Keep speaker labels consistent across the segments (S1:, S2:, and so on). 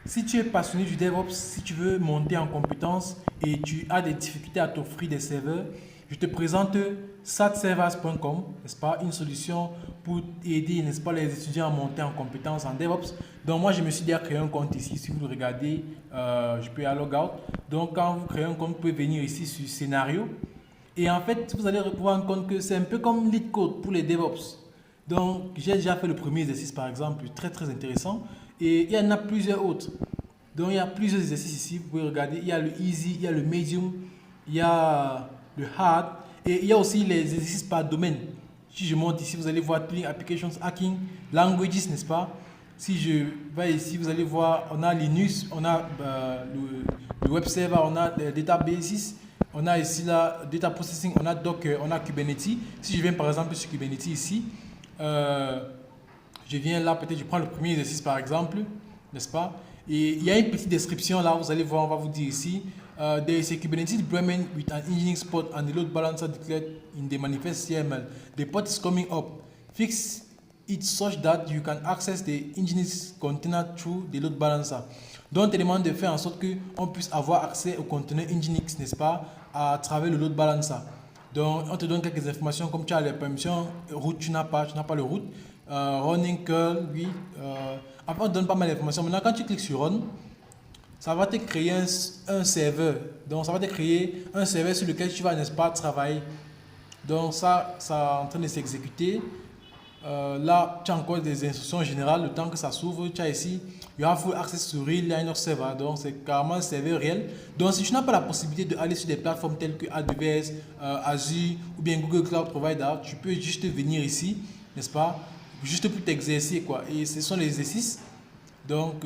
S1: Si tu es passionné du DevOps, si tu veux monter en compétences et tu as des difficultés à t'offrir des serveurs, je te présente satservers.com, n'est-ce pas, une solution pour aider, n'est-ce pas, les étudiants à monter en compétences en DevOps. Donc moi, je me suis déjà créé un compte ici. Si vous le regardez, je peux aller log out. Donc quand vous créez un compte, vous pouvez venir ici sur Scénario. Et en fait, vous allez vous rendre compte que c'est un peu comme LeetCode pour les DevOps. Donc, j'ai déjà fait le premier exercice, par exemple, très très intéressant. Et il y en a plusieurs autres. Donc, il y a plusieurs exercices ici. Vous pouvez regarder. Il y a le easy, il y a le medium, il y a le hard. Et il y a aussi les exercices par domaine. Si je monte ici, vous allez voir Tooling Applications Hacking, Languages, n'est-ce pas? Si je vais ici, vous allez voir, on a Linux, on a le web server, on a Databases. On a ici là, Data Processing, on a Docker, on a Kubernetes. Si je viens par exemple sur Kubernetes ici, je viens là, peut-être je prends le premier exercice par exemple, n'est-ce pas? Et il y a une petite description là, vous allez voir, on va vous dire ici. There is a Kubernetes deployment with an engineering spot and the load balancer declared in the manifest CML. The pod is coming up. Fix it such that you can access the Nginx container through the load balancer. Donc, on te demande de faire en sorte qu'on puisse avoir accès au conteneur Nginx, n'est-ce pas, à travers le load balancer. Donc, on te donne quelques informations comme tu as les permissions, root, tu n'as pas le root, running curl, oui. Après, on te donne pas mal d'informations. Maintenant, quand tu cliques sur run, ça va te créer un serveur. Donc, ça va te créer un serveur sur lequel tu vas, n'est-ce pas, travailler. Donc, ça est en train de s'exécuter. Là, tu as encore des instructions générales. Le temps que ça s'ouvre, tu as ici, you have full access to real Linux server. Donc, c'est carrément un serveur réel. Donc, si tu n'as pas la possibilité d'aller sur des plateformes telles que AWS, Azure ou bien Google Cloud Provider, tu peux juste venir ici, n'est-ce pas, juste pour t'exercer, quoi. Et ce sont les exercices. Donc,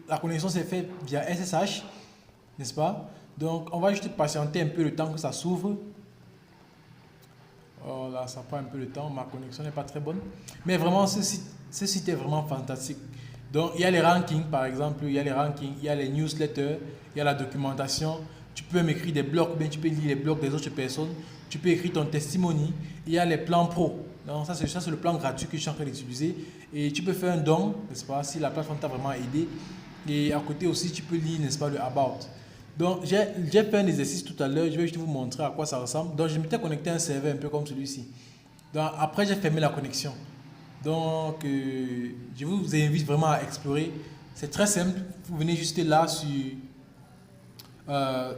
S1: la connexion s'est faite via SSH, n'est-ce pas? Donc, on va juste patienter un peu le temps que ça s'ouvre. Oh là, ça prend un peu de temps, ma connexion n'est pas très bonne. Mais vraiment, ce site est vraiment fantastique. Donc, il y a les rankings, par exemple, il y a les rankings, il y a les newsletters, il y a la documentation. Tu peux m'écrire des blogs, bien tu peux lire les blogs des autres personnes. Tu peux écrire ton testimony. Il y a les plans pro. Donc, ça, c'est le plan gratuit que je suis en train d'utiliser. Et tu peux faire un don, n'est-ce pas, si la plateforme t'a vraiment aidé. Et à côté aussi, tu peux lire, n'est-ce pas, le About. Donc, j'ai fait un exercice tout à l'heure. Je vais juste vous montrer à quoi ça ressemble. Donc, je m'étais connecté à un serveur un peu comme celui-ci. Donc, après, j'ai fermé la connexion. Donc, je vous invite vraiment à explorer. C'est très simple. Vous venez juste là sur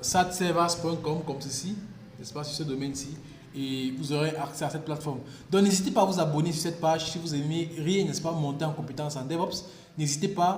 S1: satservers.com comme ceci, n'est-ce pas, sur ce domaine-ci. Et vous aurez accès à cette plateforme. Donc, n'hésitez pas à vous abonner sur cette page si vous aimez rien, n'est-ce pas, monter en compétence en DevOps. N'hésitez pas.